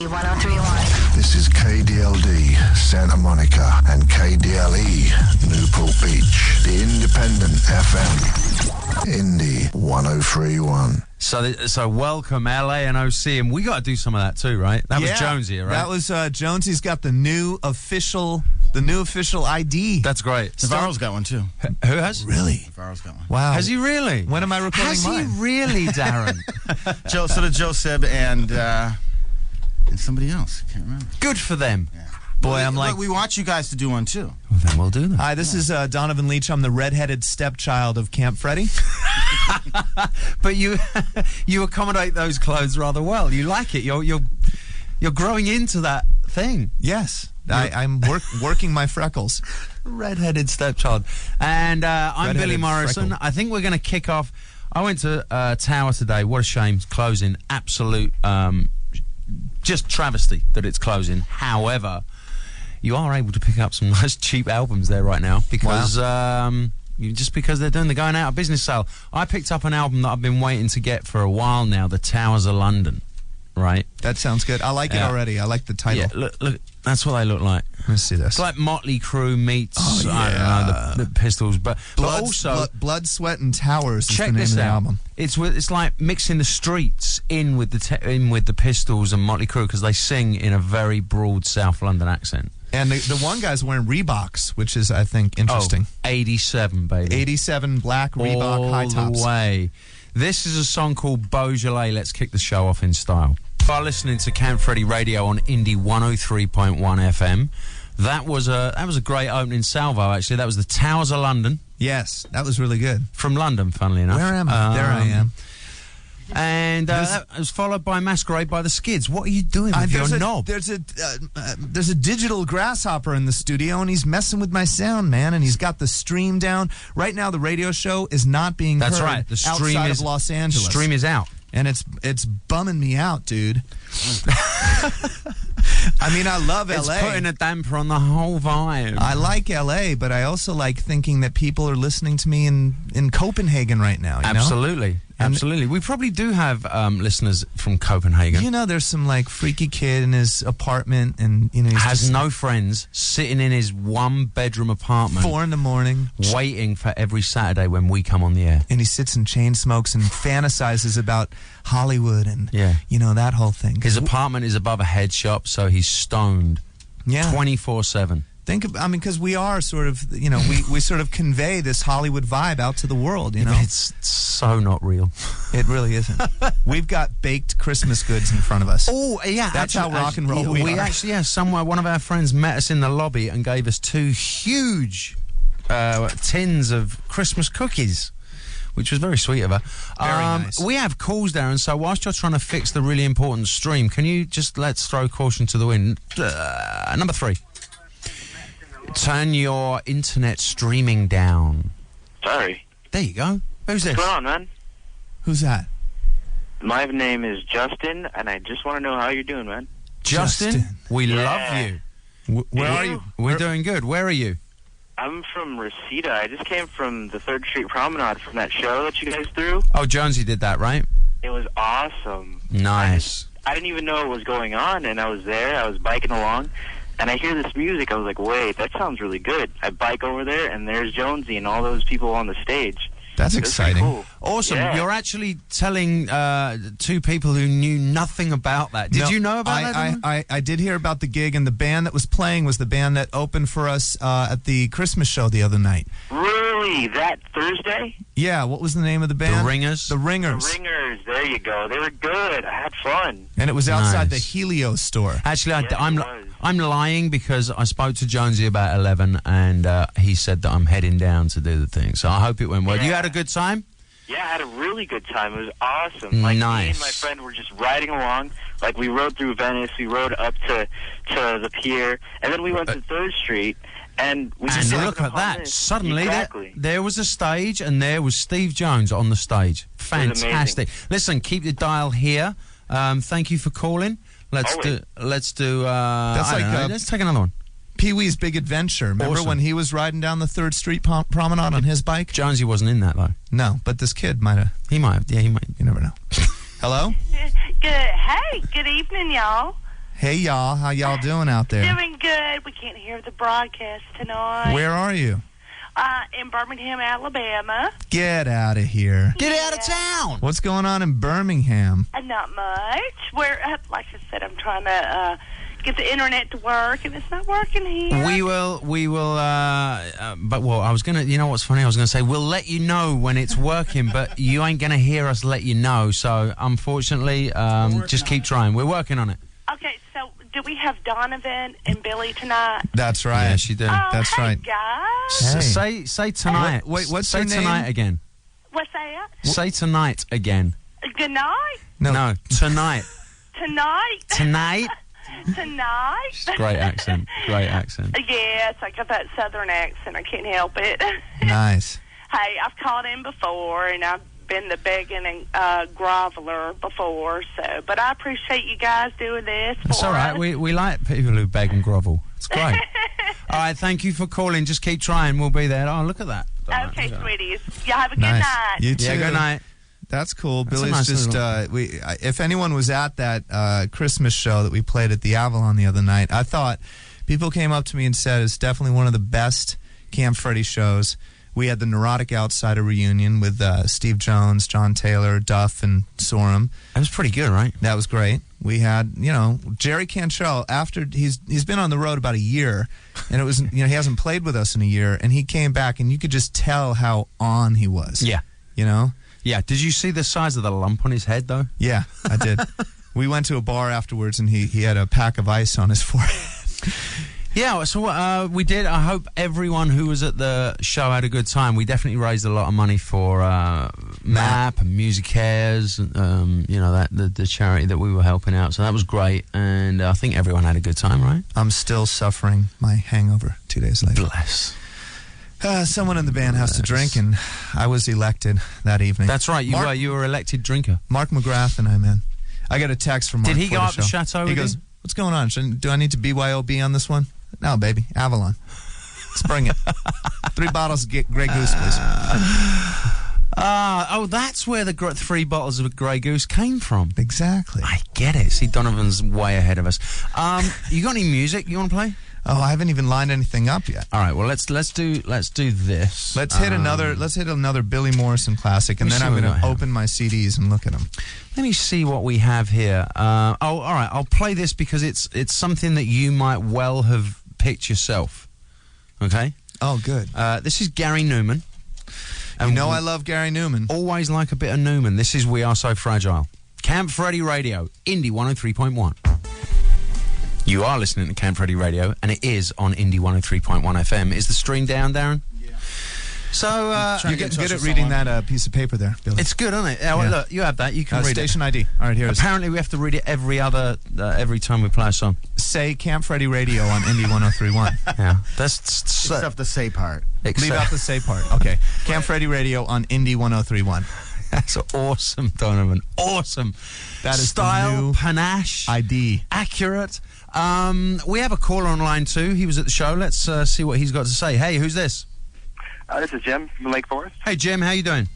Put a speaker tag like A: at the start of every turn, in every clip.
A: 1031.
B: This is KDLD, Santa Monica, and KDLE, Newport Beach, the Independent FM, Indy 1031.
C: So welcome LA and OC, and we got to do some of that too, right? That was Jonesy, right?
D: That was Jonesy's got the new official ID.
C: That's great.
E: Navarro's got one too.
C: Who has?
D: Really?
E: Navarro's got one.
D: Wow.
C: Has he really?
D: When am I recording
C: Has
D: mine?
C: he really, Darren?
E: So did Joe Seb and somebody else. I can't remember.
C: Good for them.
E: Yeah.
D: Boy, I'm like...
E: We want you guys to do one too.
C: Well, then we'll do that.
D: Hi, this is Donovan Leach. I'm the redheaded stepchild of Camp Freddy.
C: But you accommodate those clothes rather well. You like it. You're growing into that thing.
D: Yes. I'm working my freckles.
C: Redheaded stepchild. And I'm Billy Morrison.
D: freckle.
C: I think we're going to kick off. I went to Tower today. What a shame. It's closing. Absolute just travesty that it's closing. However, you are able to pick up some nice cheap albums there right now because just because they're doing the going out of business sale. I picked up an album that I've been waiting to get for a while now, The Towers of London. Right?
D: That sounds good. I like it already. I like the title.
C: Yeah, look, that's what they look like.
D: Let's see this.
C: It's like Motley Crue meets I don't know, the Pistols, but also
D: Blood, Sweat, and Towers is
C: check
D: the name
C: this
D: of the
C: out.
D: album.
C: It's like mixing the Streets in with the Pistols and Motley Crue because they sing in a very broad South London accent.
D: And the one guy's wearing Reeboks, which is, I think, interesting.
C: 87, baby.
D: 87 black Reebok high tops.
C: All the way. This is a song called Beaujolais. Let's kick the show off in style. You are listening to Camp Freddy Radio on Indy 103.1 FM. That was a great opening salvo, actually. That was the Towers of London.
D: Yes, that was really good.
C: From London, funnily enough.
D: Where am I? There I am.
C: And that was followed by Masquerade by the Skids. What are you doing with your knob?
D: There's a digital grasshopper in the studio, and he's messing with my sound, man. And he's got the stream down. Right now, the radio show is not being heard
C: right. The stream
D: outside
C: is
D: of Los Angeles.
C: The stream is out.
D: And it's bumming me out, dude. I mean, I love
C: It's
D: LA.
C: putting a damper on the whole vibe.
D: I like LA, but I also like thinking that people are listening to me in Copenhagen right now. You
C: Absolutely.
D: know?
C: Absolutely. We probably do have listeners from Copenhagen.
D: You know, there's some like freaky kid in his apartment, and you know he's
C: has
D: just
C: no friends, sitting in his one-bedroom apartment,
D: 4 a.m,
C: waiting for every Saturday when we come on the air.
D: and he sits and chain smokes and fantasizes about Hollywood and you know that whole thing.
C: His apartment is above a head shop, so he's stoned 24/7.
D: Because we are sort of, you know, we sort of convey this Hollywood vibe out to the world, you know?
C: It's so not real.
D: It really isn't. We've got baked Christmas goods in front of us.
C: Oh, yeah.
D: That's how rock and roll we are.
C: Actually, somewhere, one of our friends met us in the lobby and gave us 2 huge tins of Christmas cookies, which was very sweet of her.
D: Very nice.
C: We have calls, Darren, so whilst you're trying to fix the really important stream, can you just let's throw caution to the wind? Number 3. Turn your internet streaming down.
F: Sorry.
C: There you go. Who's this?
F: What's going on, man?
D: Who's that?
F: My name is Justin, and I just want to know how you're doing, man.
C: Justin. We love you.
D: Where are you?
C: We're doing good. Where are you?
F: I'm from Reseda. I just came from the 3rd Street Promenade from that show that you guys threw.
C: Oh, Jonesy did that, right?
F: It was awesome.
C: Nice.
F: I didn't even know what was going on, and I was there. I was biking along, and I hear this music. I was like, wait, that sounds really good. I bike over there, and there's Jonesy and all those people on the stage.
D: That's exciting.
F: Cool.
C: Awesome.
F: Yeah.
C: You're actually telling 2 people who knew nothing about that. Did you know about that?
D: I did hear about the gig, and the band that was playing was the band that opened for us at the Christmas show the other night.
F: Really? That Thursday?
D: Yeah, what was the name of the band?
C: The Ringers.
D: The Ringers.
F: The Ringers. There you go. They were good. I had fun.
D: And it was outside
C: Nice.
D: the Helios store.
C: Actually,
F: Yes, it was.
C: I'm lying because I spoke to Jonesy about 11, and he said that I'm heading down to do the thing. So I hope it went well.
F: Yeah.
C: You had a good time?
F: Yeah, I had a really good time. It was awesome. Like,
C: Nice.
F: me and my friend were just riding along. Like, we rode through Venice. We rode up to the pier. And then we went to 3rd Street. And we just
C: And
F: started
C: look at
F: upon
C: that.
F: this.
C: Suddenly,
F: Exactly.
C: there was a stage, and there was Steve Jones on the stage.
F: amazing.
C: Fantastic. Listen, keep the dial here. Thank you for calling. Let's
F: Always.
C: do. That's let's take another one.
D: Pee-wee's Big Adventure. Remember
C: Awesome.
D: when he was riding down the 3rd Street promenade on his bike?
C: Jonesy wasn't in that though.
D: No, but this kid might have.
C: He might have. Yeah, he might.
D: You never know. Hello?
G: Good. Hey, good evening, y'all.
D: Hey, y'all. How y'all doing out there?
A: Doing good. We can't hear the broadcast tonight.
D: Where are you?
A: In Birmingham, Alabama.
D: Get out of here.
C: Get out of town.
D: What's going on in Birmingham?
A: Not much. Like I said, I'm trying to get the internet to work, and it's not working here.
C: We will, but well, I was going to, you know what's funny? I was going to say, we'll let you know when it's working, but you ain't going to hear us let you know. So, unfortunately, just keep trying. We're working on it.
A: Okay, so do we have Donovan and Billy tonight?
D: That's right.
C: Yes, you do.
A: Oh,
D: That's
A: hey,
D: right.
A: guys.
D: Hey.
C: Say tonight.
D: Wait, what's
C: say
D: your name?
C: tonight again.
A: What's that?
C: Say tonight again.
A: Good night?
C: No, tonight.
A: Tonight?
C: Tonight.
A: Tonight?
C: Great accent. Great accent.
A: Yes, I got that southern accent. I can't help it.
D: Nice.
A: Hey, I've called in before, and I've been the begging and groveler before, but I appreciate you guys doing this for
C: It's all right.
A: us.
C: We like people who beg and grovel. It's great. All right, thank you for calling. Just keep trying. We'll be there. Oh, look at that.
A: Okay, sweeties. Y'all have a good
D: Nice.
A: night.
D: You too.
C: Yeah, good night.
D: That's cool.
C: That's a
D: Billy's
C: nice
D: just if anyone was at that Christmas show that we played at the Avalon the other night, I thought people came up to me and said it's definitely one of the best Camp Freddy shows. We had the Neurotic Outsider reunion with Steve Jones, John Taylor, Duff, and Sorum.
C: That was pretty good, right?
D: That was great. We had, Jerry Cantrell. After he's been on the road about a year, and it was, he hasn't played with us in a year, and he came back, and you could just tell how on he was.
C: Yeah. Yeah. Did you see the size of the lump on his head, though?
D: Yeah, I did. We went to a bar afterwards, and he had a pack of ice on his forehead.
C: Yeah, so we did. I hope everyone who was at the show had a good time. We definitely raised a lot of money for MAP and Music Cares, the charity that we were helping out. So that was great, and I think everyone had a good time, right?
D: I'm still suffering my hangover 2 days later.
C: Bless.
D: Someone in the band has to drink, and I was elected that evening.
C: That's right. You were elected drinker.
D: Mark McGrath and I, man. I got a text from Mark.
C: Did he
D: before
C: go up the
D: show.
C: chateau
D: He
C: with
D: goes,
C: you?
D: "What's going on? Do I need to BYOB on this one?" No, baby. Avalon. Let's bring it. 3 bottles of Grey Goose, please.
C: That's where the 3 bottles of Grey Goose came from.
D: Exactly.
C: I get it. See, Donovan's way ahead of us. You got any music you want to play?
D: Oh, I haven't even lined anything up yet.
C: All right. Well, let's do this.
D: Let's hit another Billy Morrison classic, and
C: Let me
D: then
C: see
D: I'm
C: what
D: going
C: we
D: to
C: have.
D: open my CDs and look at them.
C: Let me see what we have here. All right. I'll play this because it's something that you might well have picked yourself. Okay.
D: Oh, good.
C: This is Gary Newman.
D: You know I love Gary Newman.
C: Always like a bit of Newman. This is We Are So Fragile. Camp Freddy Radio, Indie 103.1. You are listening to Camp Freddy Radio, and it is on Indie 103.1 FM. Is the stream down, Darren? Yeah. So,
D: You're getting good at reading that piece of paper there, Billy.
C: it's good, isn't it? Oh,
D: Yeah.
C: Look, you have that. You can read
D: station ID. All right, here it is.
C: Apparently, we have to read it every time we play a song.
D: Say Camp Freddy Radio on Indie 103.1.
C: Yeah, that's
E: Except the say part.
D: Leave out the say part. Okay. Camp Freddy Radio on Indie 103.1.
C: That's awesome, Donovan. Awesome.
D: That is
C: style,
D: the new
C: panache,
D: ID.
C: accurate. We have a caller on line too. He was at the show. Let's see what he's got to say. Hey, who's this?
G: This is Jim from Lake Forest.
C: Hey, Jim. How you doing?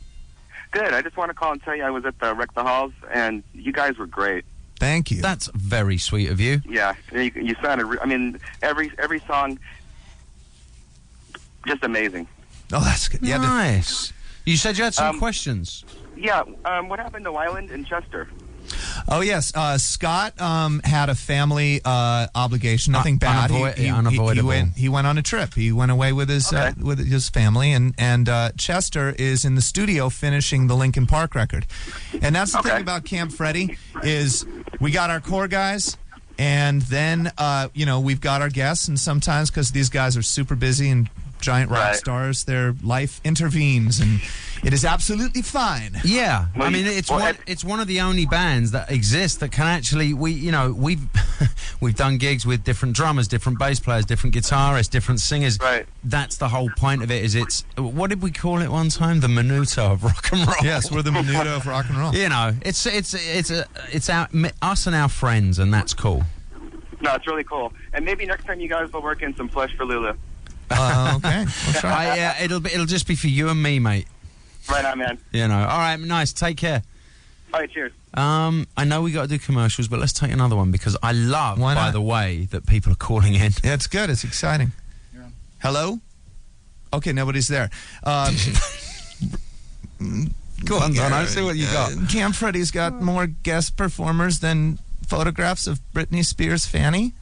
G: Good. I just want to call and tell you I was at the Wreck the Halls, and you guys were great.
D: Thank you.
C: That's very sweet of you.
G: Yeah, you sounded. Every song, just amazing.
D: Oh, that's good. Yeah,
C: Nice. You said you had some questions.
G: Yeah. What happened to Wyland and Chester?
D: Oh, yes. Scott had a family obligation, nothing bad.
C: Unavoidable.
D: He went on a trip. He went away with his family, and Chester is in the studio finishing the Linkin Park record. And that's the thing about Camp Freddy is we got our core guys, and then we've got our guests, and sometimes because these guys are super busy and giant rock stars, their life intervenes, and it is absolutely fine.
C: Yeah,
G: Well,
C: I mean it's one of the only bands that exist that can actually we've done gigs with different drummers, different bass players, different guitarists, different singers.
G: Right.
C: That's the whole point of it. Is it's what did we call it one time? The Menudo of rock and roll.
D: Yes, we're the Menudo of rock and roll.
C: It's us and our friends, and that's cool.
G: No, it's really cool. And maybe next time you guys will work in some Flesh for Lulu.
D: Okay, we'll try.
C: It'll just be for you and me, mate.
G: Right on, man.
C: All right, nice. Take care.
G: All right, cheers.
C: I know we got to do commercials, but let's take another one because I love,
D: Why
C: by
D: not?
C: the way, that people are calling in.
D: Yeah, it's good. It's exciting. Hello? Okay, nobody's there.
C: Go on, Dono, see what you got.
D: Camp Freddy's got more guest performers than photographs of Britney Spears' fanny.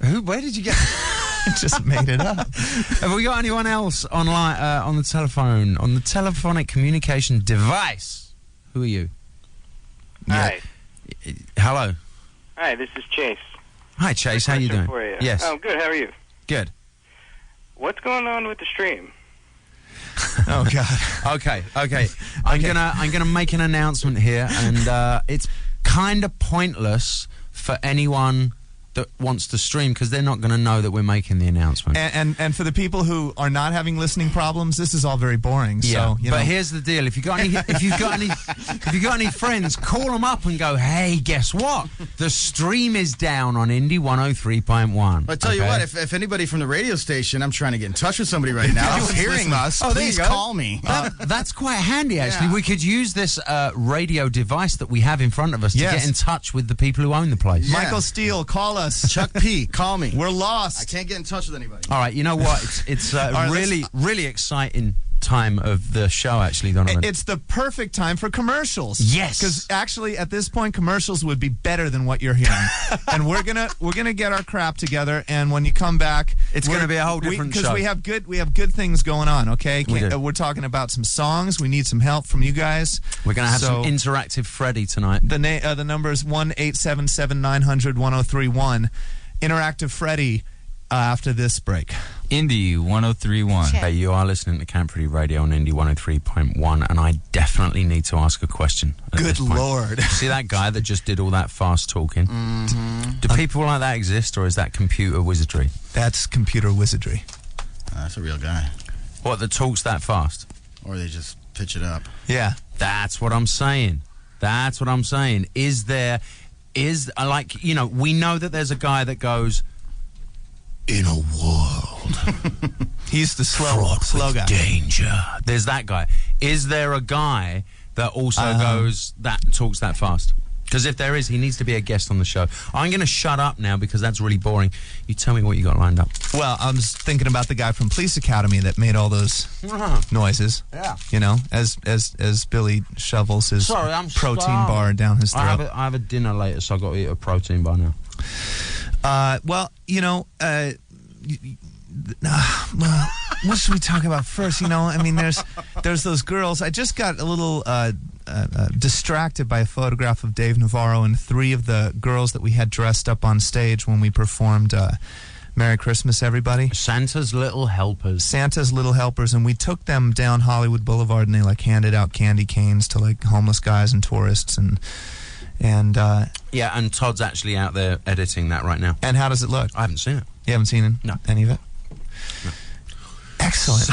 C: Where did you get?
D: I just made it up.
C: Have we got anyone else online on the telephone, on the telephonic communication device? Who are you?
F: Hi.
C: Hello.
F: Hi, this is Chase.
C: Hi, Chase. How you doing?
F: For you.
C: Yes.
F: Oh, good. How are you?
C: Good.
F: What's going on with the stream?
D: Oh God.
C: Okay. I'm gonna make an announcement here, and it's kind of pointless for anyone that wants to stream because they're not going to know that we're making the announcement.
D: And for the people who are not having listening problems, this is all very boring.
C: Yeah.
D: So,
C: But here's the deal: if you've got any friends, call them up and go, "Hey, guess what? The stream is down on Indie 103.1."
E: I tell you what, if anybody from the radio station, I'm trying to get in touch with somebody right now, who's hearing us,
C: there
E: please
C: you go.
E: call me.
C: That's quite handy, actually.
E: Yeah.
C: We could use this radio device that we have in front of us to
D: Yes.
C: get in touch with the people who own the place.
E: Yeah.
D: Michael Steele, call us.
E: Chuck P, call me.
D: We're
E: I
D: lost.
E: can't get in touch with anybody.
C: All right, you know what? It's
D: right,
C: really exciting time of the show, actually, Donovan.
D: It's the perfect time for commercials.
C: Yes.
D: Because actually, at this point, commercials would be better than what you're hearing. And we're gonna get our crap together. And when you come back,
C: It's gonna be a whole different show.
D: Because we have good things going on. Okay,
C: We do.
D: We're talking about some songs. We need some help from you guys.
C: We're going to have
D: So-
C: some interactive Freddy tonight.
D: The number is 1-877-900-1031. Interactive Freddy after this break.
H: Indie 103.1.
C: Hey, you are listening to Camp Freddy Radio on Indie 103.1, and I definitely need to ask a question. at
D: Good
C: this point.
D: Lord.
C: See that guy that just did all that fast talking?
D: Mm-hmm.
C: Do people like that exist, or is that computer wizardry?
D: That's computer wizardry.
E: That's a real guy.
C: What, that talks that fast?
E: Or they just pitch it up.
D: Yeah.
C: That's what I'm saying. That's what I'm saying. Like, you know, we know that there's a guy that goes, "In a world
D: He's the slow
C: with
D: guy.
C: danger." There's that guy. Is there a guy that also talks that fast? Because if there is, he needs to be a guest on the show. I'm going to shut up now because that's really boring. You tell me what you got lined up.
D: Well, I was thinking about the guy from Police Academy that made all those noises.
C: Yeah.
D: You know, as Billy shovels his
C: Sorry, I'm
D: protein
C: starving.
D: bar down his throat.
C: I have a dinner later, so I've got to eat a protein bar now.
D: Well, you know, well, what should we talk about first? You know, I mean, there's those girls. I just got a little distracted by a photograph of Dave Navarro and 3 of the girls that we had dressed up on stage when we performed Merry Christmas, Everybody.
C: Santa's Little Helpers.
D: Santa's Little Helpers, and we took them down Hollywood Boulevard, and they like handed out candy canes to like homeless guys and tourists, and
C: Yeah, and Todd's actually out there editing that right now.
D: and how does it look?
C: I haven't seen it.
D: You haven't seen
C: No.
D: any of it?
C: No.
D: Excellent.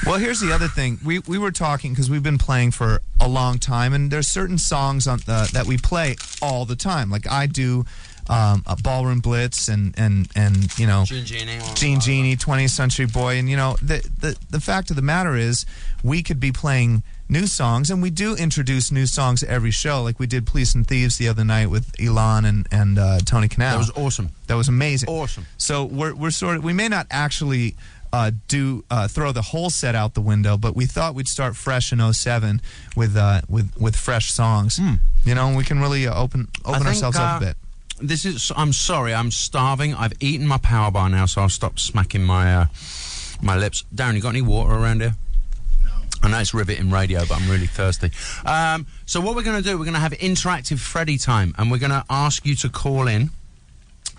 D: Well, here's the other thing. We were talking because we've been playing for a long time, and there's certain songs on that we play all the time. Like I do a Ballroom Blitz and you know
C: Gene
D: Genie, 20th Century Boy, and you know the fact of the matter is we could be playing new songs, and we do introduce new songs every show. Like we did Police and Thieves the other night with Elon and Tony Kanal.
C: That was awesome.
D: That was amazing.
C: Awesome.
D: So we're sort of, we may not actually throw the whole set out the window, but we thought we'd start fresh in 07 with fresh songs. You know, we can really open ourselves up a bit.
C: I'm sorry, I'm starving. I've eaten my power bar now, so I'll stop smacking my lips. Darren, you got any water around here?
E: No.
C: I know it's riveting radio, but I'm really thirsty. So what we're going to do, we're going to have interactive Freddy time, and we're going to ask you to call in.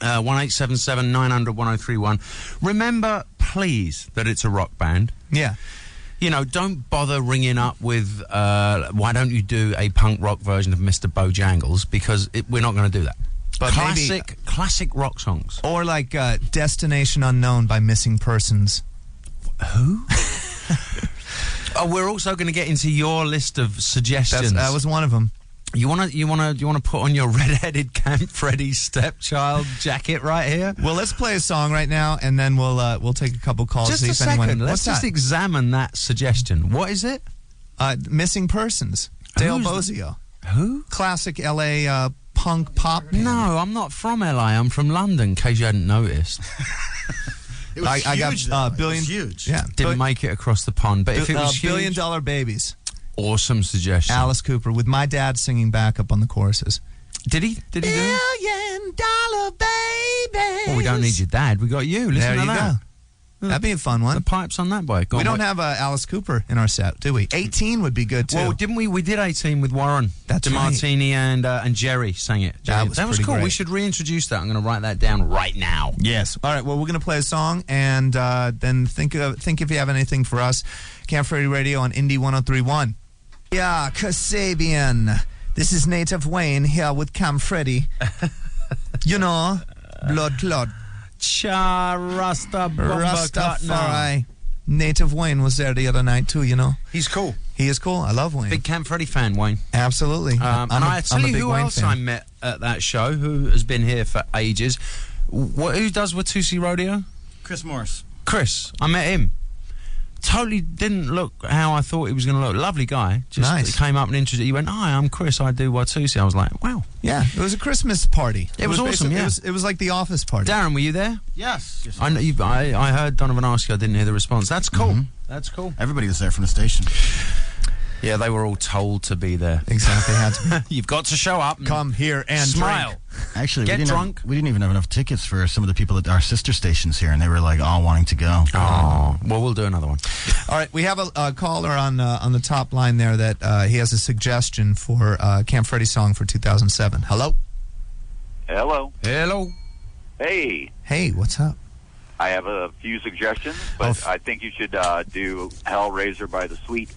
C: 1-877-900-1031. Remember, please, that it's a rock band.
D: Yeah.
C: You know, don't bother ringing up with, why don't you do a punk rock version of Mr. Bojangles, because we're not going to do that.
D: But
C: classic rock songs.
D: Or like Destination Unknown by Missing Persons.
C: Who? Oh, we're also going to get into your list of suggestions.
D: That was one of them.
C: You want to put on your red-headed Camp Freddy stepchild jacket right here?
D: Well, let's play a song right now, and then we'll take a couple calls.
C: Just
D: see
C: a
D: if anyone,
C: second. Let's
D: what's
C: just
D: that?
C: examine that suggestion. What is it?
D: Missing Persons. Dale
C: Who's
D: Bozio.
C: Who?
D: Classic L.A. Punk pop band.
C: No, I'm not from LA. I'm from London, in case you hadn't noticed.
E: It was
D: I got
E: huge, though.
D: billion.
E: It was huge.
D: Yeah,
C: Didn't make it across the pond, but if it was huge,
D: $1 Billion Babies.
C: awesome suggestion.
D: Alice Cooper with my dad singing backup on the choruses.
C: Did he? Did he do it?
D: $1 Billion Babies.
C: Well, we don't need your dad. We got you. Listen
D: There
C: to
D: you
C: that.
D: go. That'd be a fun one.
C: The pipes on that boy. Go
D: We
C: on,
D: don't
C: wait.
D: have Alice Cooper in our set, do we? 18 would be good too.
C: Well, didn't we? We did 18 with Warren.
D: That's
C: DeMartini and Jerry sang it.
D: That was pretty
C: cool.
D: great.
C: We should reintroduce that. I'm going to write that down right now.
D: Yes. All right. Well, we're going to play a song and then think if you have anything for us. Camp Freddy Radio on Indie 103.1. Yeah, Kasabian. This is Native Wayne here with Camp Freddy. You know, blood clot.
C: Cha Rasta
D: Rastafari. Native Wayne was there the other night too, you know.
C: He's cool.
D: He is cool. I love Wayne.
C: Big Camp Freddy fan, Wayne.
D: Absolutely.
C: And I tell you who else I met at that show, who has been here for ages. Who does Watusi Rodeo?
E: Chris Morris.
C: Chris. I met him. Totally didn't look how I thought he was going to look. Lovely guy. Just
D: Nice.
C: came up and introduced. He went, "Hi, I'm Chris. I do Watusi." I was like, "Wow."
D: Yeah, it was a Christmas party.
C: It was awesome,
D: basically-
C: yeah.
D: It was like the office party.
C: Darren, were you there?
E: Yes.
C: I know I heard Donovan ask you. I didn't hear the response. That's cool.
E: Mhm.
C: That's cool.
E: Everybody was there from the station.
C: Yeah, they were all told to be there.
D: Exactly. Had to
C: You've got to show up. And
D: come here and
C: smile.
D: drink.
E: Actually,
C: Get
E: we didn't
C: drunk.
E: we didn't even have enough tickets for some of the people at our sister stations here, and they were like all wanting to go.
C: Oh, well, we'll do another one.
D: All right, we have a caller on the top line there that he has a suggestion for Camp Freddy song for 2007. Hello.
I: Hello.
C: Hello.
I: Hey,
D: Hey, what's up?
I: I have a few suggestions, but I think you should do Hellraiser by the Sweet.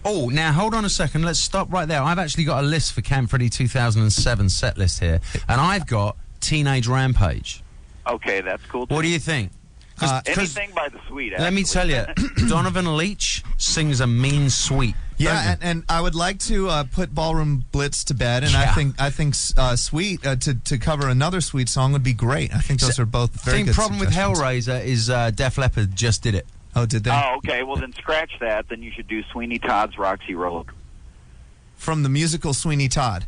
C: Oh, now hold on a second. Let's stop right there. I've actually got a list for Camp Freddy 2007 set list here, and I've got Teenage Rampage.
I: Okay, that's cool.
C: What do you think? 'Cause
I: Anything by the Sweet.
C: let me tell you, Donovan Leach sings a mean sweet.
D: Yeah, and I would like to put Ballroom Blitz to bed, and
C: Yeah.
D: I think Sweet to cover another Sweet song would be great. I think those are both very good
C: The problem with
D: suggestions.
C: Hellraiser is Def Leppard just did it.
D: Oh, did they?
I: Oh, okay. Well, then scratch that. Then you should do Sweeney Todd's Roxy Road.
D: From the musical Sweeney Todd.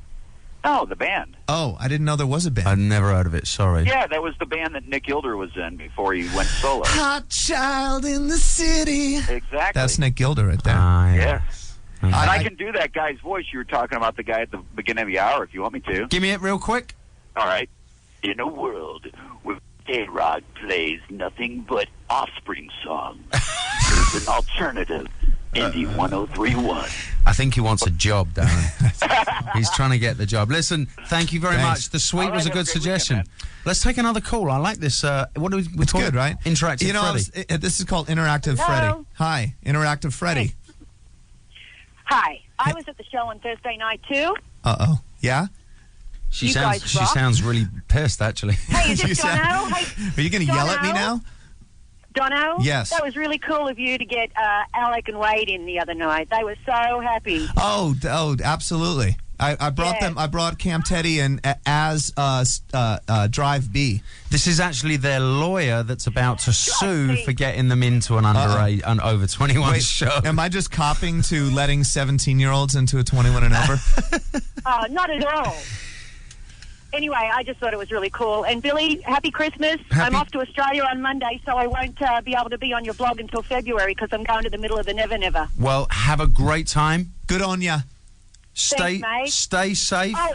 I: Oh, the band.
D: Oh, I didn't know there was a band.
C: I'd never heard of it. Sorry.
I: Yeah, that was the band that Nick Gilder was in before he went solo.
D: Hot child in the city.
I: Exactly.
D: That's Nick Gilder right there.
C: Yeah.
I: Yes. And
D: I-
I: I can do that guy's voice. You were talking about the guy at the beginning of the hour, if you want me to.
C: Give me it real quick.
I: All right. In a world where A-Rod plays nothing but Offspring songs, there's an alternative. Indie 103.1.
C: I think he wants a job, Darren. He's trying to get the job. Listen, thank you very
D: Thanks.
C: much. The Sweet
I: All
C: was a
I: right,
C: good
I: have a great
C: suggestion.
I: weekend,
C: Let's take another call. I like this. What do we
D: It's
C: call
D: good,
C: it?
D: right?
C: Interactive
D: You know,
C: Freddy.
D: this is called Interactive
A: Hello?
D: Freddy. Hi, Interactive Freddy.
A: Hi. I was at the show on Thursday night, too.
D: Uh-oh. Yeah?
C: She
A: you
C: sounds.
A: guys
C: She
A: rock.
C: sounds really pissed, actually.
A: Hey, is
D: You
A: this
D: sound-
A: Dono? Hey,
D: Are you going to yell at me
A: Dono?
D: now?
A: Dono?
D: Yes.
A: That was really cool of you to get Alec and Wade in the other night. They were so happy.
D: Oh, absolutely. I brought
A: Yeah.
D: them. I brought Camp Teddy and as Drive B.
C: This is actually their lawyer that's about to sue
A: see.
C: for getting them into an underage, an over 21
D: Wait,
C: show.
D: am I just copying to letting 17-year-olds into a 21 and over?
A: Not at all. Anyway, I just thought it was really cool. And Billy, happy Christmas.
C: Happy-
A: I'm off to Australia on Monday, so I won't be able to be on your blog until February because I'm going to the middle of the Never Never.
C: Well, have a great time.
D: Good on ya.
C: Stay,
A: Thanks, mate.
C: stay safe,
A: Oh,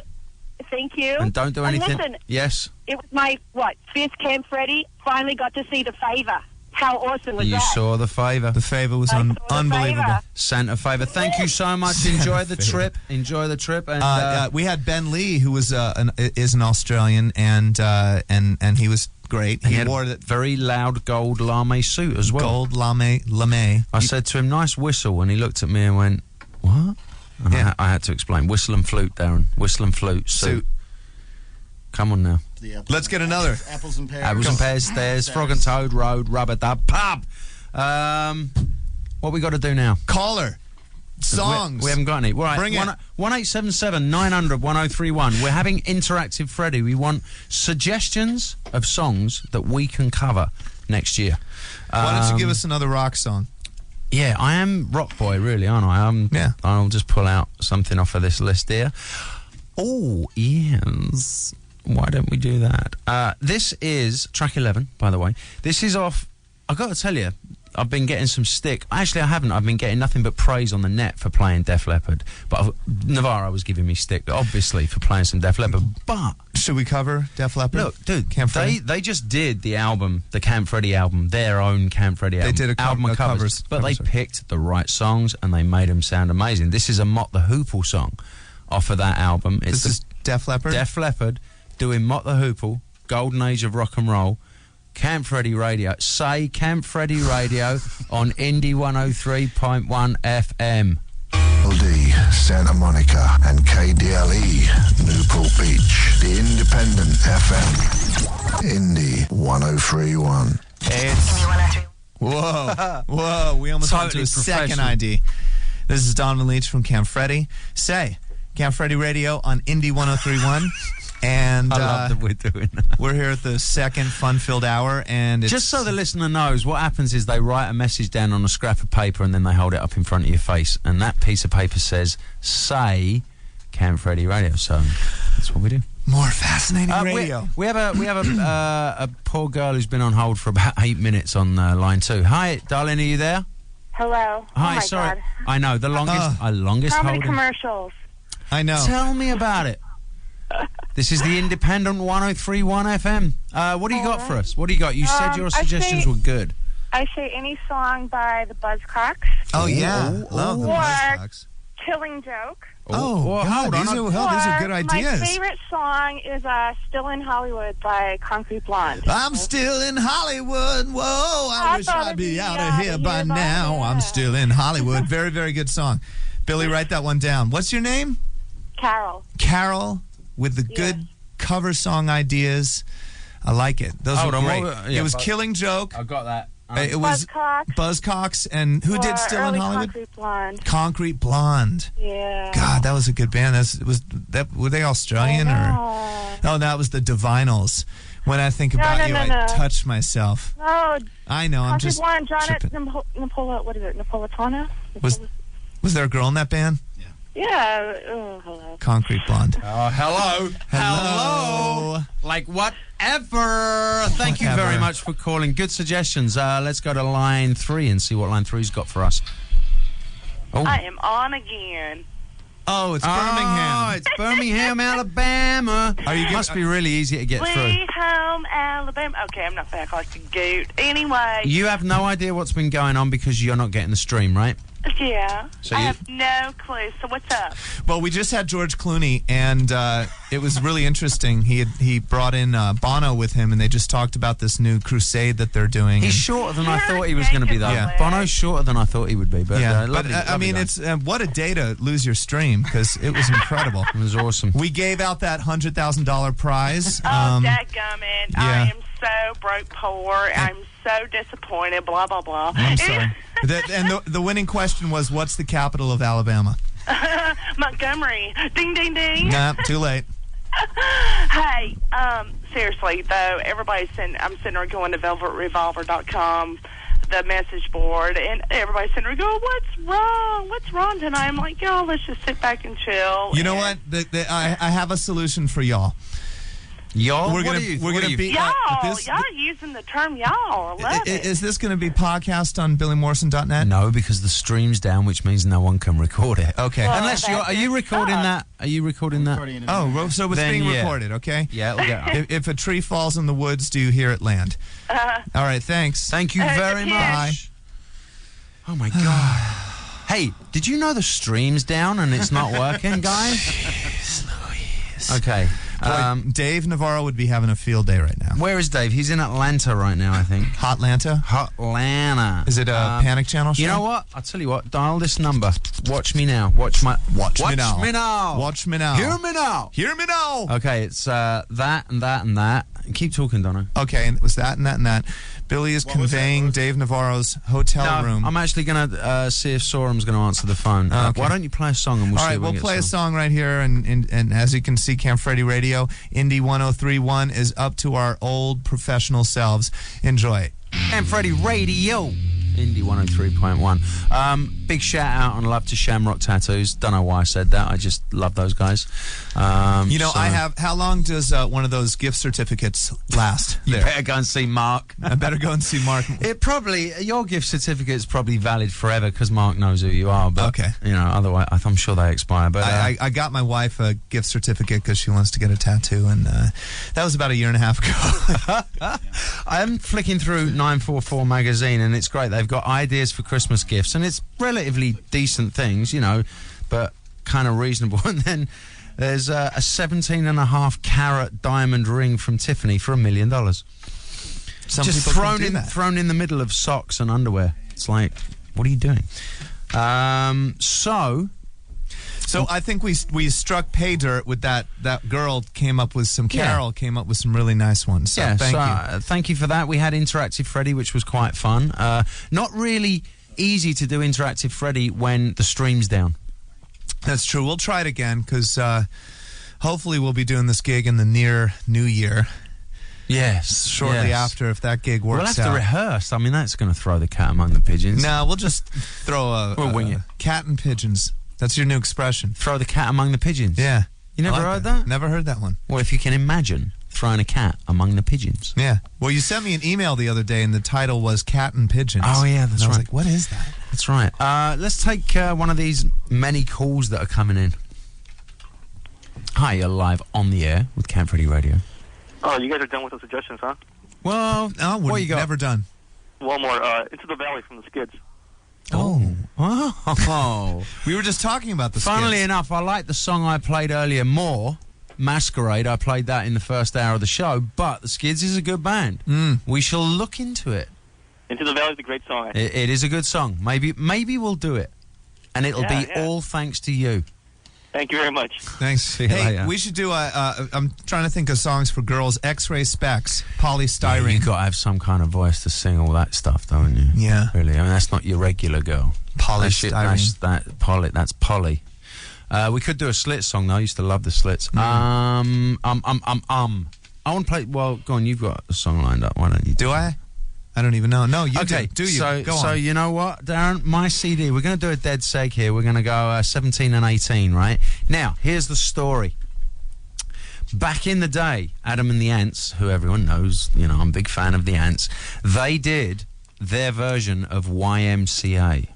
A: thank you.
C: and don't do anything.
A: And listen,
C: Yes.
A: it was my, fifth Camp Freddy. Finally got to see The Favour. How awesome was
C: You
A: that?
C: saw the favour.
D: The favor was
A: I saw The
D: unbelievable.
A: Favour.
C: Santa favor. Thank you so much. Enjoy the trip. Enjoy the trip. And
D: We had Ben Lee, who was is an Australian, and he was great.
C: he
D: He
C: had
D: wore
C: a
D: the
C: very loud gold lame suit as well.
D: gold lame.
C: I said to him, "Nice whistle," and he looked at me and went, "What?" And
D: Yeah.
C: I had to explain. Whistle and flute, Darren. Whistle and flute. Suit. Come on now.
D: Let's get another.
E: Apples and pears.
C: Apples and pears, stairs, frog and toad, road, rubber dub, pub. What we got to do now?
D: Caller. Songs.
C: We haven't got any. Right.
D: Bring it.
C: 1877 900 1031. We're having Interactive Freddy. We want suggestions of songs that we can cover next year.
D: Why don't you give us another rock song?
C: Yeah, I am rock boy, really, aren't I?
D: Yeah.
C: I'll just pull out something off of this list here. Oh, yes. Why don't we do that? This is track 11, by the way. This is off... I've got to tell you, I've been getting some stick. Actually, I haven't. I've been getting nothing but praise on the net for playing Def Leppard. But Navarro was giving me stick, obviously, for playing some Def Leppard. But...
D: Should we cover Def Leppard?
C: Look, dude,
D: Camp Freddy?
C: they just did the album, the Camp Freddy album, their own Camp Freddy album.
D: They did
C: album of covers. But they picked the right songs and they made them sound amazing. This is a Mott the Hoople song off of that album.
D: This is Def Leppard?
C: Def Leppard doing Mott the Hoople, Golden Age of Rock and Roll, Camp Freddy Radio. Say Camp Freddy Radio on Indie 103.1 FM.
B: LD, Santa Monica, and KDLE, Newport Beach. The Independent FM. Indie 103.1.
D: It's... Whoa. Whoa. We almost went to a second ID. This is Donovan Leach from Camp Freddy. Say, Camp Freddy Radio on Indie 103.1. And
C: I love that we're doing that.
D: We're here at the second fun-filled hour, and it's...
C: Just so the listener knows, what happens is they write a message down on a scrap of paper and then they hold it up in front of your face, and that piece of paper says, say Camp Freddy Radio. So that's what we do.
D: More fascinating radio.
C: We have a poor girl who's been on hold for about 8 minutes on line 2. Hi, darling, are you there?
A: Hello.
C: Hi,
A: oh my
C: sorry.
A: God.
C: I know, the longest
A: How many
C: holding.
A: commercials?
D: I know.
C: Tell me about it. This is the Independent 103.1 FM. What do you got for us? What do you got? You said your suggestions were good.
A: I say any song by the Buzzcocks.
D: Oh, yeah. Love the Buzzcocks.
A: Killing Joke.
D: Oh, God, these are good ideas.
A: My favorite song is Still in Hollywood by Concrete Blonde.
D: I'm still in Hollywood. Whoa, I wish I'd be out of here by now. I'm still in Hollywood. Very, very good song. Billy, write that one down. What's your name?
A: Carol.
D: Carol, with the good cover song ideas. I like it. Those were great. It was Killing Joke.
C: I got that.
D: It was Buzzcocks, and who did Still in Hollywood?
A: Concrete Blonde.
D: Concrete Blonde.
A: Yeah.
D: God, that was a good band. Were they Australian or? No, that was the Divinals. When I think about you, I touch myself.
A: No.
D: I know. I'm just.
A: Concrete Blonde, what is it? Napolitano?
D: Was there a girl in that band?
A: Yeah. Oh, hello.
D: Concrete Blonde.
C: Oh, hello. Hello. Like whatever. Thank you very much for calling. Good suggestions. Let's go to line 3 and see what line 3's got for us. Oh.
A: I am on again.
D: Oh, it's Birmingham.
C: Oh, it's Birmingham, Alabama. Must be really easy to get through.
A: Sweet home, Alabama. Okay, I'm not back like a goat. Anyway.
C: You have no idea what's been going on because you're not getting the stream, right?
A: Yeah. So I have no clue. So what's up?
D: Well, we just had George Clooney, and it was really interesting. He brought in Bono with him, and they just talked about this new crusade that they're doing.
C: He's shorter than I thought he was going to be, though. Yeah. Bono's shorter than I thought he would be. But,
D: I mean, it's what a day to lose your stream, because it was incredible.
C: It was awesome.
D: We gave out that $100,000 prize.
A: Dadgummit. Yeah. I am so broke poor. I'm so disappointed. Blah, blah, blah.
D: I'm sorry. The winning question was, what's the capital of Alabama?
A: Montgomery. Ding, ding, ding.
D: Nah, too late.
A: Hey, seriously, though, I'm sitting there going to velvetrevolver.com, the message board, and everybody's sitting there going, what's wrong? What's wrong tonight? I'm like, y'all, let's just sit back and chill.
D: You know what? I have a solution for y'all.
C: Y'all?
D: We're gonna be
A: y'all. Y'all are using the term y'all. I love it.
D: Is this going to be podcast on BillyMorrison.net?
C: No, because the stream's down, which means no one can record it.
D: Okay.
A: Well,
C: unless are you recording that? Are you recording that?
D: Oh, so it's being recorded. Okay.
C: Yeah. It'll get
D: if a tree falls in the woods, do you hear it land? All right. Thanks.
C: Thank you very much. Oh my God. Hey, did you know the stream's down and it's not working, guys?
D: Jeez Louise.
C: Okay.
D: Dave Navarro would be having a field day right now.
C: Where is Dave? He's in Atlanta right now, I think.
D: Hotlanta? Is it a Panic Channel show?
C: You know what? I'll tell you what. Dial this number. Watch me now. Watch me now.
D: Watch me now.
C: Hear me now.
D: Hear me now.
C: Okay, it's that and that and that. Keep talking, Dono.
D: Okay, and it was that and that and that. Billy is conveying Dave Navarro's hotel room.
C: I'm actually going to see if Sorum's going to answer the phone.
D: Okay.
C: Why don't you play a song and we'll see if we
D: we'll
C: get
D: play a song right here, and as you can see, Camp Freddy Radio, Indie 103.1 is up to our old professional selves. Enjoy it.
C: Camp Freddy Radio. Indie 103.1. Big shout out and love to Shamrock Tattoos. Don't know why I said that. I just love those guys.
D: I have. How long does one of those gift certificates last?
C: You better go and see Mark.
D: I better go and see Mark.
C: Your gift certificate's probably valid forever because Mark knows who you are. But,
D: okay.
C: Otherwise, I'm sure they expire. But
D: I got my wife a gift certificate because she wants to get a tattoo, and that was about a year and a half ago.
C: I'm flicking through 944 magazine, and it's great. They've got ideas for Christmas gifts, and it's relatively decent things, but kind of reasonable. And then there's a 17.5 carat diamond ring from Tiffany for $1 million. Just thrown in the middle of socks and underwear. It's like, what are you doing?
D: So I think we struck pay dirt with that girl came up with some, Carol came up with some really nice ones. So thank you.
C: Thank you for that. We had Interactive Freddy, which was quite fun. Not really easy to do Interactive Freddy when the stream's down.
D: That's true. We'll try it again because hopefully we'll be doing this gig in the near New Year.
C: Yes.
D: Shortly after, if that gig works out.
C: We'll have to rehearse. I mean, that's going to throw the cat among the pigeons.
D: No, we'll just throw
C: we'll wing it.
D: Cat and pigeons. That's your new expression.
C: Throw the cat among the pigeons.
D: Yeah.
C: You never heard that?
D: Never heard that one.
C: Well, if you can imagine throwing a cat among the pigeons.
D: Yeah. Well, you sent me an email the other day, and the title was Cat and Pigeons.
C: Oh, yeah, that's right.
D: I was like, what is that?
C: That's right. Let's take one of these many calls that are coming in. Hi, you're live on the air with Camp Freddy Radio.
J: Oh, you guys are done with the suggestions, huh?
C: Well,
D: what you got? Never done.
J: One more. Into the Valley from the Skids.
C: Oh.
D: We were just talking about the
C: Funnily
D: Skids.
C: enough, I like the song I played earlier more, Masquerade. I played that in the first hour of the show, but the Skids is a good band. We shall look into it.
J: Into the Valley is a great song.
C: It is a good song. Maybe we'll do it. And it'll be all thanks to you.
J: Thank you very much.
D: Thanks. Hey, we should do I'm trying to think of songs for girls. X-Ray Specs, Polystyrene.
C: Yeah, you got to have some kind of voice to sing all that stuff, don't you?
D: Yeah.
C: Really. I mean, that's not your regular girl.
D: Polystyrene.
C: That's Polly. We could do a Slits song, though. I used to love the Slits. I want to play... Well, go on. You've got a song lined up. Why don't you
D: do I? I don't even know. No, you do. Do you?
C: So,
D: go on.
C: So, you know what, Darren? My CD, we're going to do a dead seg here. We're going to go 17 and 18, right? Now, here's the story. Back in the day, Adam and the Ants, who everyone knows, I'm a big fan of the Ants, they did their version of YMCA.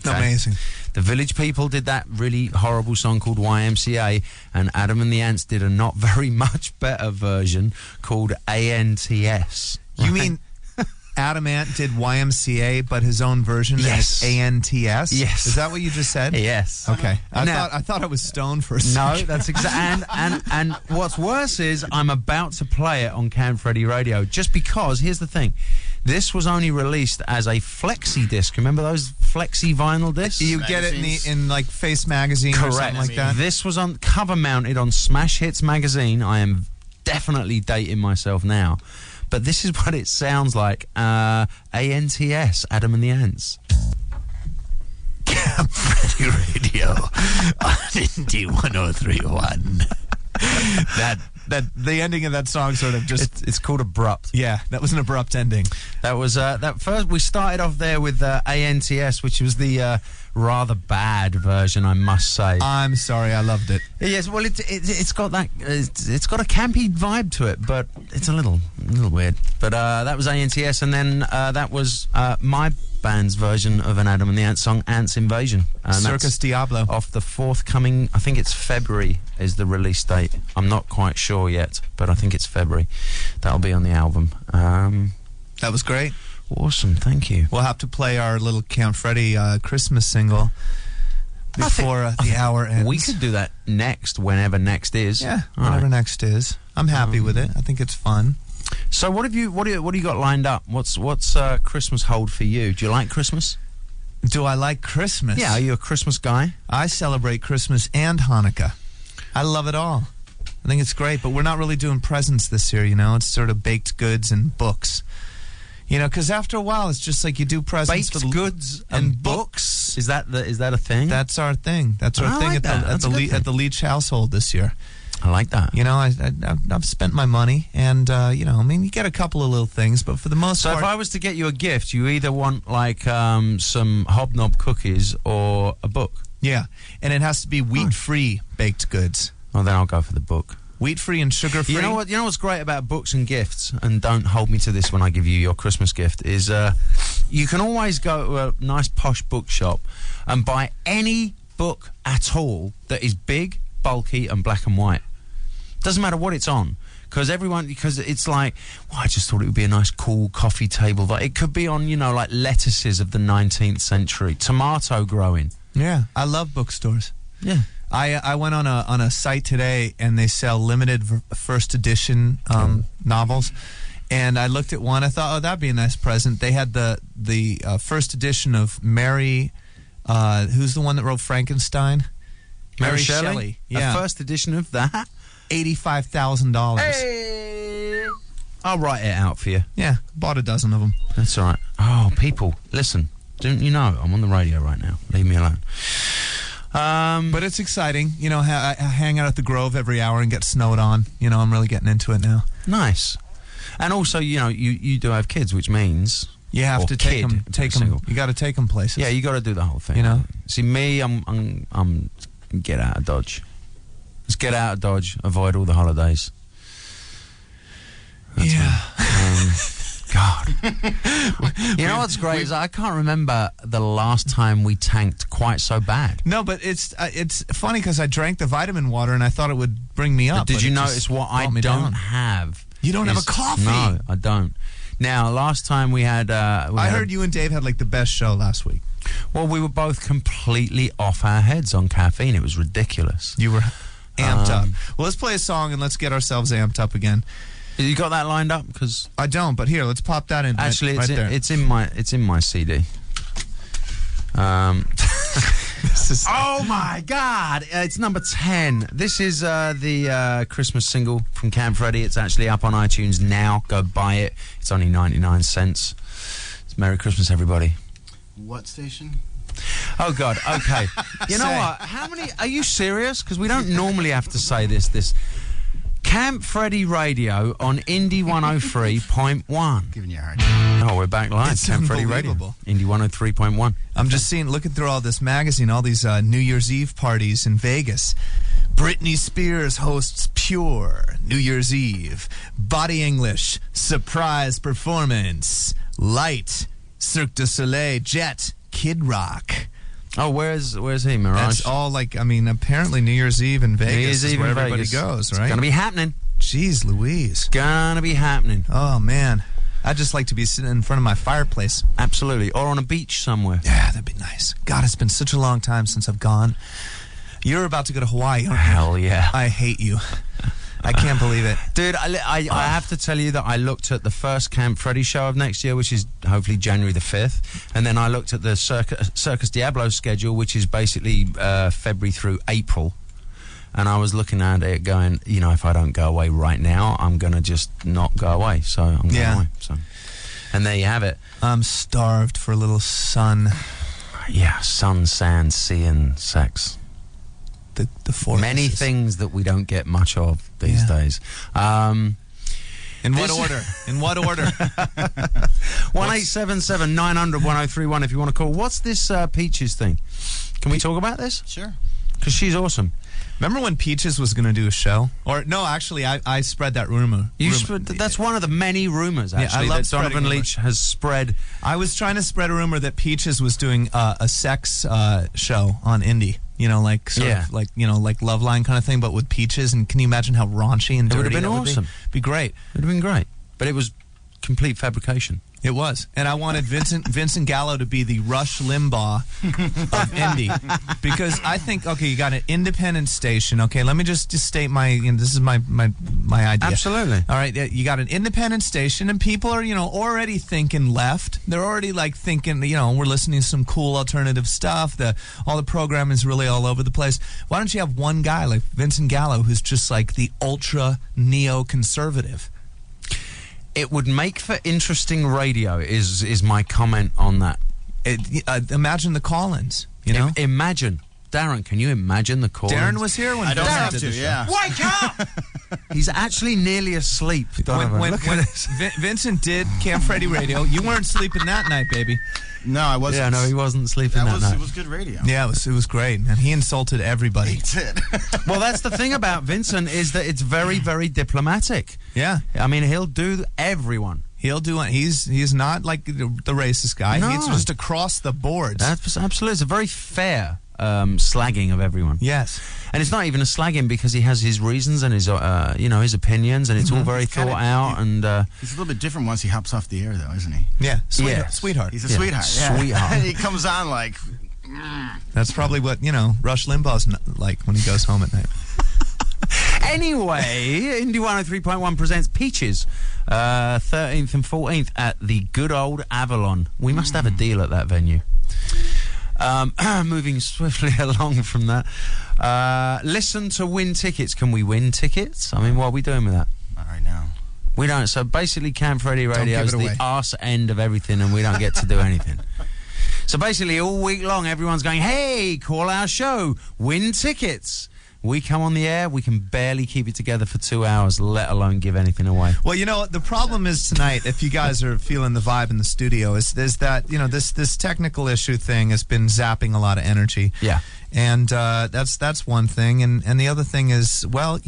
D: Okay? Amazing.
C: The Village People did that really horrible song called YMCA, and Adam and the Ants did a not very much better version called ANTS.
D: You mean... Adam Ant did YMCA, but his own version is ANTS?
C: Yes.
D: Is that what you just said?
C: Yes.
D: Okay. I thought I was stoned for a second.
C: No, that's exactly. And what's worse is I'm about to play it on Camp Freddy Radio just because, here's the thing, this was only released as a flexi disc. Remember those flexi vinyl discs?
D: You get it in like Face Magazine or something like that?
C: This was on cover mounted on Smash Hits magazine. I am definitely dating myself now. But this is what it sounds like. ANTS, Adam and the Ants.
B: Camp Freddy Radio on Indie 103.1.
D: The ending of that song sort of just...
C: It's called Abrupt.
D: Yeah, that was an abrupt ending.
C: That was... that first, we started off there with ANTS, which was the rather bad version, I must say.
D: I'm sorry, I loved it.
C: Yes, well, it's got that... It's got a campy vibe to it, but it's a little weird. But that was ANTS, and then that was my band's version of an Adam and the Ants song, Ants Invasion.
D: Circus Diablo.
C: Off the forthcoming, I think it's February is the release date. I'm not quite sure yet, but I think it's February. That'll be on the album.
D: That was great.
C: Awesome, thank you.
D: We'll have to play our little Camp Freddy Christmas single before the hour ends.
C: We could do that next, whenever next is.
D: Yeah, whenever next is. I'm happy with it. I think it's fun.
C: So what do you got lined up? What's Christmas hold for you? Do you like Christmas?
D: Do I like Christmas?
C: Yeah, are you a Christmas guy?
D: I celebrate Christmas and Hanukkah. I love it all. I think it's great, but we're not really doing presents this year, It's sort of baked goods and books. Because after a while, it's just like you do presents
C: baked
D: for
C: goods and books. Is that a thing?
D: That's our thing. That's our thing at the Leach household this year.
C: I like that.
D: You know, I've spent my money, and you know, I mean, you get a couple of little things, but for the most
C: So
D: part,
C: if I was to get you a gift, you either want like some Hobnob cookies or a book.
D: yeah, and it has to be wheat-free baked goods.
C: Well, then I'll go for the book.
D: Wheat-free and sugar-free.
C: You know what? You know what's great about books and gifts, and don't hold me to this when I give you your Christmas gift, is you can always go to a nice posh bookshop and buy any book at all that is big, bulky, and black and white. Doesn't matter what it's on, because it's like, well, I just thought it would be a nice, cool coffee table. But it could be on, you know, like lettuces of the 19th century, tomato growing.
D: Yeah, I love bookstores.
C: Yeah.
D: I went on a site today, and they sell limited first edition novels, and I looked at one. I thought, oh, that'd be a nice present. They had the first edition of Mary, who's the one that wrote Frankenstein?
C: Mary Shelley.
D: Yeah,
C: A first edition of that.
D: $85,000.
C: Hey! I'll write it out for you.
D: Yeah, bought a dozen of them.
C: That's all right. Oh, people, listen. Don't you know I'm on the radio right now? Leave me alone.
D: But it's exciting. You know, I hang out at the Grove every hour and get snowed on. You know, I'm really getting into it now.
C: Nice. And also, you know, you do have kids, which means
D: you have to take them. You got to take them places.
C: Yeah, you got to do the whole thing.
D: You know.
C: See, me, I'm get out of Dodge. Let's get out of Dodge. Avoid all the holidays. That's
D: yeah.
C: God. You know what's great is I can't remember the last time we tanked quite so bad.
D: No, but it's funny because I drank the vitamin water and I thought it would bring me up.
C: But did you notice what I don't have?
D: You don't have a coffee?
C: No, I don't. Now, last time we had...
D: I heard you and Dave had like the best show last week.
C: Well, we were both completely off our heads on caffeine. It was ridiculous.
D: You were amped up. Well, let's play a song and let's get ourselves amped up again.
C: You got that lined up? Because
D: I don't, but here, let's pop that in.
C: Actually,
D: right there.
C: It's in my CD.
D: This is
C: oh my God! It's number 10. This is the Christmas single from Camp Freddy. It's actually up on iTunes now. Go buy it. It's only 99 cents. It's Merry Christmas, everybody.
E: What station?
C: Oh God. Okay. You know what? How many? Are you serious? Because we don't normally have to say this. Camp Freddy Radio on Indie 103.1.
E: Giving you a hard time.
C: Oh, we're back live.
D: It's
C: Camp Freddy Radio. Indie 103.1.
D: I'm just looking through all this magazine, all these New Year's Eve parties in Vegas. Britney Spears hosts Pure New Year's Eve. Body English surprise performance. Light Cirque du Soleil Jet Kid Rock.
C: Oh, where's he, Mirage?
D: That's all like, I mean, apparently New Year's Eve in Vegas is where everybody goes, right?
C: It's gonna be happening.
D: Jeez Louise.
C: Gonna be happening.
D: Oh, man. I'd just like to be sitting in front of my fireplace.
C: Absolutely. Or on a beach somewhere.
D: Yeah, that'd be nice. God, it's been such a long time since I've gone. You're about to go to Hawaii, aren't you?
C: Hell yeah.
D: I hate you. I can't believe it.
C: Dude, I have to tell you that I looked at the first Camp Freddy show of next year, which is hopefully January the 5th, and then I looked at the Circus Diablo schedule, which is basically February through April, and I was looking at it going, you know, if I don't go away right now, I'm going to just not go away, so I'm going away. So. And there you have it.
D: I'm starved for a little sun.
C: Yeah, sun, sand, sea, and sex.
D: The four
C: many things that we don't get much of these days.
D: In what order? In what order?
C: 1-877-900-1031 if you want to call. What's this Peaches thing? Can we talk about this?
E: Sure.
C: Because she's awesome.
D: Remember when Peaches was going to do a show? Or no, actually, I spread that rumor.
C: That's one of the many rumors, actually,
D: that
C: Donovan Leach has spread.
D: I was trying to spread a rumor that Peaches was doing a sex show on Indie. You know, like sort of like, you know, like Loveline kind of thing, but with peaches. And can you imagine how raunchy and dirty
C: it would have been awesome?
D: Be great.
C: It would have been great, but it was complete fabrication.
D: It was, and I wanted Vincent Gallo to be the Rush Limbaugh of indie, because I think, okay, you got an independent station. Okay, let me just state this is my idea.
C: Absolutely.
D: All right, you got an independent station, and people are, you know, already thinking left. They're already like thinking, you know, we're listening to some cool alternative stuff. All the program is really all over the place. Why don't you have one guy like Vincent Gallo who's just like the ultra neoconservative?
C: It would make for interesting radio, is my comment on that.
D: Imagine the call-ins, you know?
C: Imagine. Darren, can you imagine the call?
D: Darren was here when
E: I don't
D: Vincent
E: have
D: did
E: to,
D: the show.
E: yeah.
C: Wake up! He's actually nearly asleep. Donovan.
D: When
C: Look at this.
D: Vincent did Camp Freddy Radio, you weren't sleeping that night, baby.
E: No, I wasn't.
C: Yeah, no, he wasn't sleeping that night.
E: It was good radio.
D: Yeah, it was great, man. He insulted everybody.
E: He did.
C: Well, that's the thing about Vincent is that it's very, very diplomatic.
D: Yeah.
C: I mean, he'll do everyone.
D: He'll do it. He's not like the racist guy.
C: No.
D: He's just across the board.
C: That's absolutely. It's a very fair slagging of everyone.
D: Yes.
C: And it's not even a slagging because he has his reasons and his, his opinions, and it's all very thought out. And
E: he's a little bit different once he hops off the air, though, isn't he?
D: Yeah.
C: Yeah.
D: Sweetheart.
E: He's a sweetheart. Yeah.
C: Sweetheart.
E: He comes on like.
D: That's probably what, Rush Limbaugh's like when he goes home at night.
C: Anyway, Indie 103.1 presents Peaches, 13th and 14th at the good old Avalon. We must have a deal at that venue. Moving swiftly along from that. Listen to win tickets. Can we win tickets? I mean, what are we doing with that?
E: Not right now.
C: We don't. So basically, Camp Freddy Radio
D: give
C: is
D: it
C: the
D: away.
C: arse end of everything, and we don't get to do anything. So basically, all week long, everyone's going, hey, call our show, win tickets. We come on the air, we can barely keep it together for 2 hours, let alone give anything away.
D: Well, the problem is tonight, if you guys are feeling the vibe in the studio, is that, this technical issue thing has been zapping a lot of energy.
C: Yeah.
D: And that's one thing. And the other thing is, well,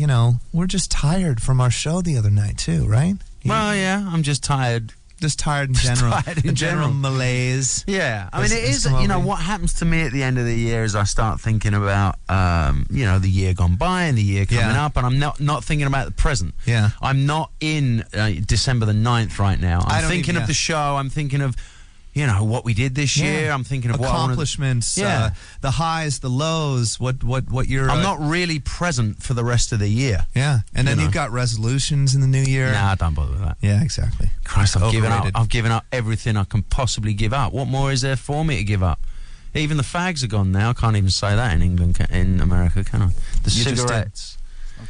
D: we're just tired from our show the other night, too, right?
C: Well, yeah, I'm just tired.
D: Just tired in general.
C: Tired in
D: general malaise.
C: Yeah, I
D: Has-
C: mean, it
D: has
C: is,
D: come over you.
C: what happens to me at the end of the year is I start thinking about, the year gone by and the year coming
D: Yeah.
C: up, and I'm not thinking about the present.
D: Yeah.
C: I'm not in December the 9th right now.
D: I
C: I'm
D: don't
C: thinking
D: even-
C: of the show, I'm thinking of, what we did this year,
D: Yeah.
C: I'm thinking of what I wanna-
D: accomplishments,
C: Yeah.
D: the highs, the lows, what you're...
C: I'm not really present for the rest of the year.
D: Yeah, and then
C: You know.
D: you've got resolutions in the new year.
C: Nah, don't bother with that.
D: Yeah, exactly.
C: Christ, I've given up.
D: Overrated.
C: I've given up everything I can possibly give up. What more is there for me to give up? Even the fags are gone now. I can't even say that in England, in America, can I? The
D: You just did.
C: cigarettes.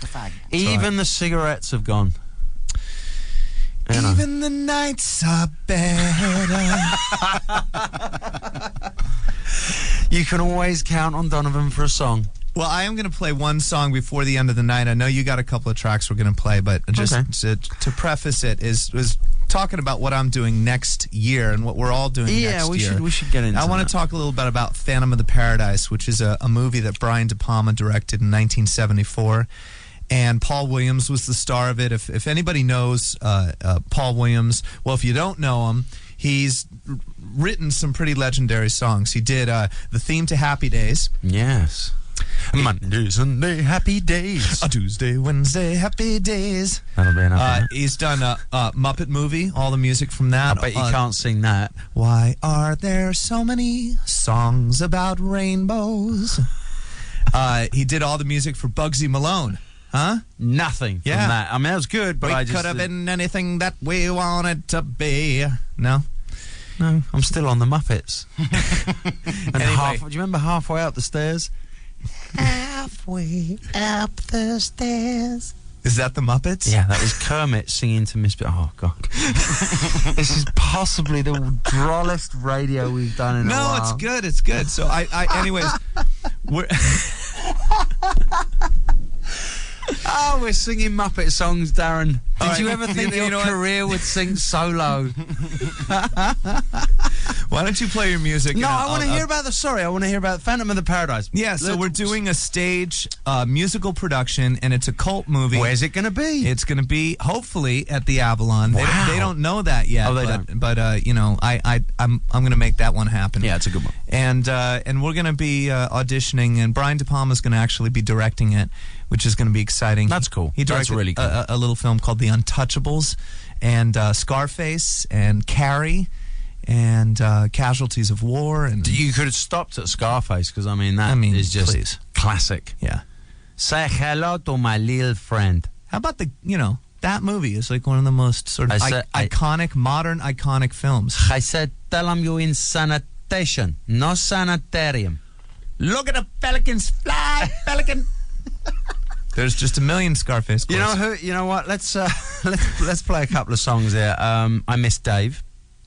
E: The fag.
C: Even the cigarettes have gone. You know.
D: Even the nights are better.
C: You can always count on Donovan for a song.
D: Well, I am going to play one song before the end of the night. I know you got a couple of tracks we're going to play, but just
C: Okay.
D: to preface it was talking about what I'm doing next year and what we're all doing next year.
C: Yeah, we should get into
D: I want
C: that.
D: to talk a little bit about Phantom of the Paradise, which is a movie that Brian De Palma directed in 1974. And Paul Williams was the star of it. If anybody knows Paul Williams, well, if you don't know him, he's written some pretty legendary songs. He did the theme to Happy Days.
C: Yes. Monday, Sunday, happy days.
D: A Tuesday, Wednesday, Happy Days.
C: That'll be enough.
D: He's done a Muppet movie, all the music from that.
C: I bet you can't sing that.
D: Why are there so many songs about rainbows? He did all the music for Bugsy Malone. Huh?
C: Nothing
D: Yeah.
C: from that. I mean, that was good, but
D: We
C: I just...
D: could have been anything that we wanted to be. No?
C: No, I'm still on the Muppets. And
D: Anyway.
C: do you remember halfway up the stairs?
D: Halfway up the stairs. Is that the Muppets?
C: Yeah, that was Kermit singing to Miss... Oh, God. This is possibly the drollest radio we've done in a while.
D: No, it's good. It's good. So anyways, we're...
C: Oh, we're singing Muppet songs, Darren. Did
D: All right.
C: you ever think
D: You
C: your
D: know what?
C: career would sing solo?
D: Why don't you play your music?
C: No,
D: and
C: I want to hear about I want to hear about Phantom of the Paradise.
D: Yeah, so we're doing a stage musical production, and it's a cult movie.
C: Where's it going to be?
D: It's going to be hopefully at the Avalon.
C: Wow.
D: They don't know that yet.
C: Oh, they
D: don't. But I'm going to make that one happen.
C: Yeah, it's a good one.
D: And we're going to be auditioning, and Brian De Palma is going to actually be directing it, which is going to be exciting.
C: That's cool.
D: He
C: That's
D: directed
C: really cool.
D: a little film called The Untouchables, and Scarface, and Carrie, and Casualties of War, and
C: You could have stopped at Scarface, because, I mean, that is just
D: please.
C: classic.
D: Yeah.
C: Say hello to my little friend.
D: How about that movie is like one of the most sort of iconic, modern iconic films.
C: I said, tell him you're in sanitation, no sanitarium.
D: Look at the pelicans fly, pelican. There's just a million Scarface
C: You
D: quotes.
C: know who? You know what? Let's play a couple of songs here. I miss Dave.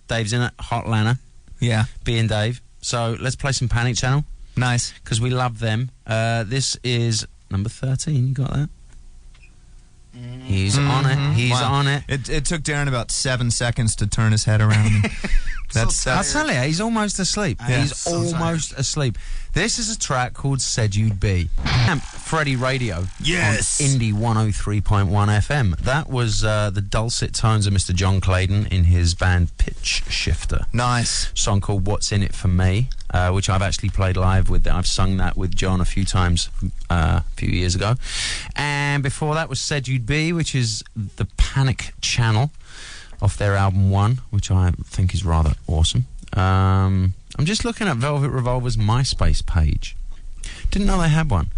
C: Dave's in it. Hot Lana.
D: Yeah.
C: Being Dave. So let's play some Panic Channel.
D: Nice.
C: Because we love them. This is number 13. You got that? He's on it. He's on it.
D: It took Darren about 7 seconds to turn his head around. That's
C: I'll tell you, he's almost asleep. He's almost asleep. This is a track called Said You'd Be. Freddy Radio.
B: Yes.
C: On Indie 103.1 FM. That was the dulcet tones of Mr. John Clayton in his band Pitch Shifter.
D: nice.
C: Song called What's In It For Me, which I've actually played live with. I've sung that with John a few times a few years ago. And before that was Said You'd Be, which is the Panic Channel off their album One, which I think is rather awesome. I'm just looking at Velvet Revolver's MySpace page. Didn't know they had one.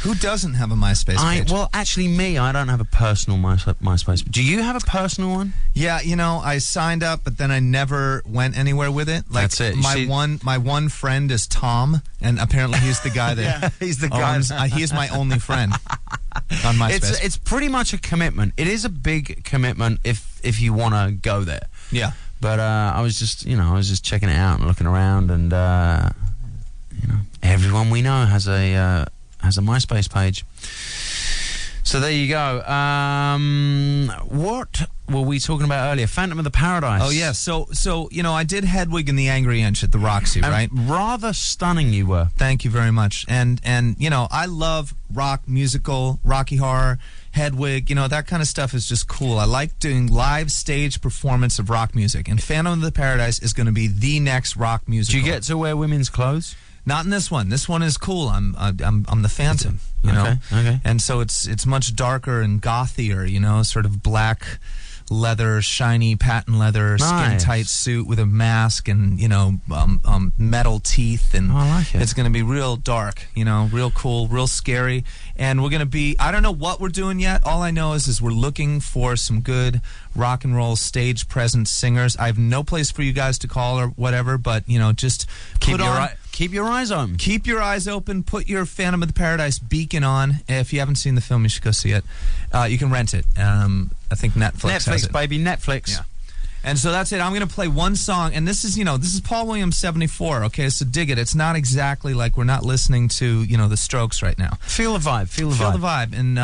D: Who doesn't have a MySpace page?
C: Well, actually, me, I don't have a personal MySpace. Do you have a personal one?
D: Yeah, I signed up, but then I never went anywhere with it. Like,
C: That's it.
D: My one friend is Tom, and apparently he's the guy that
C: he's the guy.
D: He is my only friend on MySpace.
C: It's pretty much a commitment. It is a big commitment if you want to go there.
D: Yeah.
C: But I was just checking it out and looking around, and everyone we know has a MySpace page. So there you go. What were we talking about earlier? Phantom of the Paradise.
D: Oh yeah. So I did Hedwig and the Angry Inch at the Roxy, right?
C: Rather stunning you were.
D: Thank you very much. And I love rock, musical, Rocky Horror, Hedwig, that kind of stuff is just cool. I like doing live stage performance of rock music, and Phantom of the Paradise is going to be the next rock musical.
C: Do you get to wear women's clothes?
D: Not in this one. This one is cool. I'm the Phantom, know.
C: Okay.
D: And so it's much darker and gothier, sort of black leather, shiny patent leather, skin tight suit with a mask and metal teeth, and
C: I like it.
D: It's going to be real dark, real cool, real scary. And we're going to be, I don't know what we're doing yet. All I know is we're looking for some good rock and roll stage presence singers. I have no place for you guys to call or whatever, but just
C: keep your eyes open.
D: Keep your eyes open. Put your Phantom of the Paradise beacon on. If you haven't seen the film, you should go see it. You can rent it. I think Netflix has it.
C: Baby, Netflix.
D: Yeah. And so that's it. I'm going to play one song, and this is Paul Williams 74. Okay, so dig it. It's not exactly like we're not listening to the Strokes right now.
C: Feel the vibe. Feel the
D: vibe. And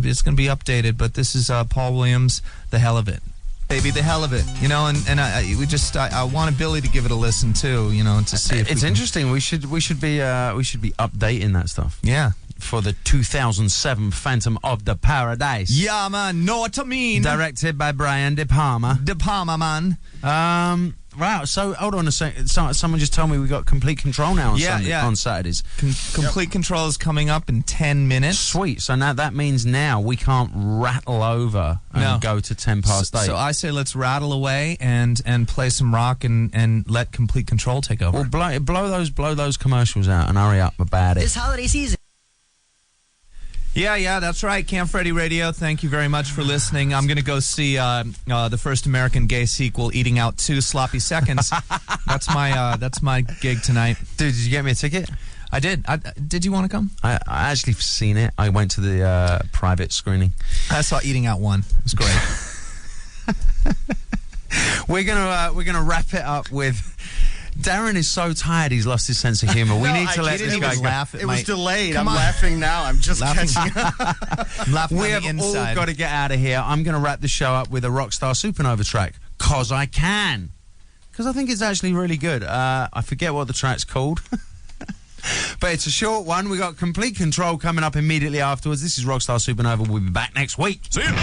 D: it's going to be updated. But this is Paul Williams, The Hell of It. Baby, the hell of it, I wanted Billy to give it a listen too, to see if
C: it's interesting. We should be updating that stuff.
D: Yeah,
C: for the 2007 Phantom of the Paradise.
D: Yeah, man, know what I mean.
C: Directed by Brian De Palma.
D: De Palma, man.
C: Wow. So hold on a second. Someone just told me we got Complete Control now on Saturdays.
D: Complete Control is coming up in 10 minutes.
C: Sweet. So now that means now we can't rattle over and go to 10 past 8.
D: So I say let's rattle away and play some rock and let Complete Control take over.
C: Well, blow those commercials out and hurry up about it.
K: This holiday season.
D: Yeah, that's right. Camp Freddy Radio, thank you very much for listening. I'm going to go see the first American gay sequel, Eating Out 2 Sloppy Seconds. That's my gig tonight.
C: Dude, did you get me a ticket?
D: I did. Did you want to come?
C: I actually seen it. I went to the private screening.
D: I saw Eating Out 1. It was great.
C: We're gonna wrap it up with... Darren is so tired he's lost his sense of humor. We need to let this guy go.
E: It was delayed. I'm laughing now. I'm just catching up.
D: I'm laughing
C: we
D: on the
C: have
D: inside.
C: all got to get out of here. I'm going to wrap the show up with a Rockstar Supernova track. 'Cause I can. Because I think it's actually really good. I forget what the track's called. But it's a short one. We got Complete Control coming up immediately afterwards. This is Rockstar Supernova. We'll be back next week.
B: See you.